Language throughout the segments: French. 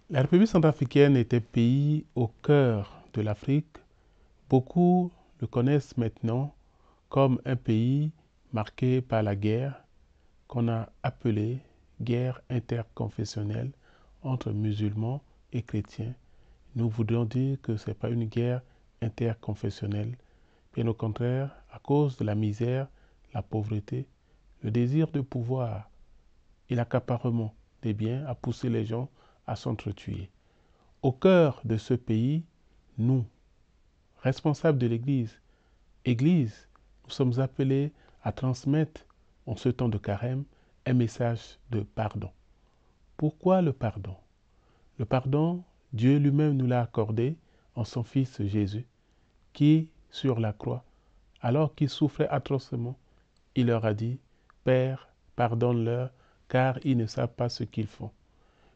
La République centrafricaine est un pays au cœur de l'Afrique. Beaucoup le connaissent maintenant comme un pays marqué par la guerre qu'on a appelée guerre interconfessionnelle entre musulmans et chrétiens. Nous voudrions dire que ce n'est pas une guerre interconfessionnelle. Bien au contraire, à cause de la misère, la pauvreté, le désir de pouvoir et l'accaparement des biens a poussé les gens à s'entretuer. Au cœur de ce pays, nous, responsables de Église, nous sommes appelés à transmettre en ce temps de carême un message de pardon. Pourquoi le pardon? Le pardon, Dieu lui-même nous l'a accordé en son Fils Jésus, qui, sur la croix, alors qu'il souffrait atrocement, il leur a dit, « Père, pardonne-leur, car ils ne savent pas ce qu'ils font. »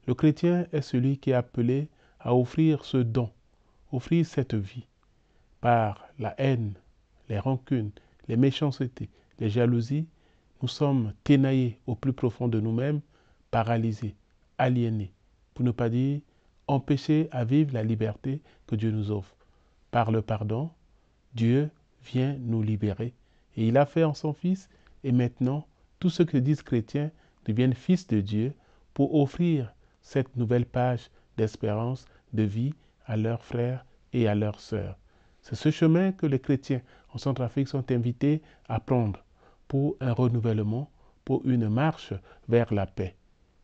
Le chrétien est celui qui est appelé à offrir ce don, offrir cette vie, par la haine, les rancunes, les méchancetés, les jalousies. Nous sommes ténaillés au plus profond de nous-mêmes, paralysés, aliénés, pour ne pas dire empêchés à vivre la liberté que Dieu nous offre. Par le pardon, Dieu vient nous libérer. Et il a fait en son Fils, et maintenant, tous ceux qui disent chrétiens deviennent fils de Dieu pour offrir cette nouvelle page d'espérance, de vie à leurs frères et à leurs sœurs. C'est ce chemin que les chrétiens en Centrafrique sont invités à prendre pour un renouvellement, pour une marche vers la paix.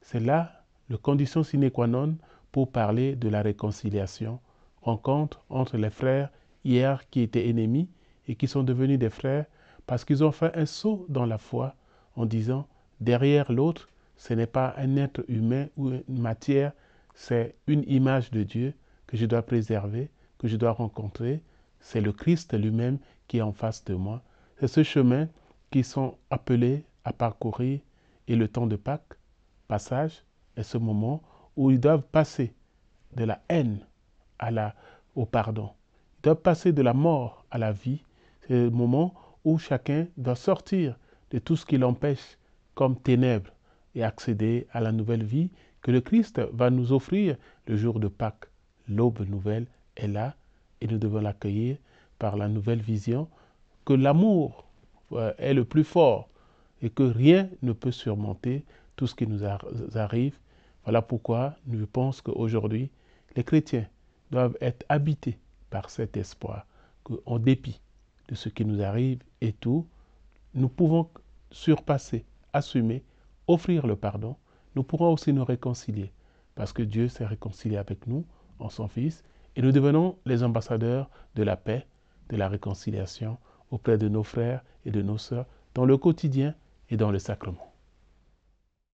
C'est là le condition sine qua non pour parler de la réconciliation, rencontre entre les frères hier qui étaient ennemis et qui sont devenus des frères parce qu'ils ont fait un saut dans la foi en disant derrière l'autre, ce n'est pas un être humain ou une matière, c'est une image de Dieu que je dois préserver, que je dois rencontrer. C'est le Christ lui-même qui est en face de moi. C'est ce chemin qu'ils sont appelés à parcourir. Et le temps de Pâques, passage, est ce moment où ils doivent passer de la haine au pardon. Ils doivent passer de la mort à la vie. C'est le moment où chacun doit sortir de tout ce qui l'empêche comme ténèbres et accéder à la nouvelle vie que le Christ va nous offrir le jour de Pâques. L'aube nouvelle est là et nous devons l'accueillir par la nouvelle vision que l'amour est le plus fort et que rien ne peut surmonter tout ce qui nous arrive. Voilà pourquoi je pense qu'aujourd'hui, les chrétiens doivent être habités par cet espoir qu'en dépit de ce qui nous arrive et tout, nous pouvons surpasser, assumer, offrir le pardon. Nous pourrons aussi nous réconcilier parce que Dieu s'est réconcilié avec nous en son Fils et nous devenons les ambassadeurs de la paix, de la réconciliation auprès de nos frères et de nos sœurs dans le quotidien et dans le sacrement.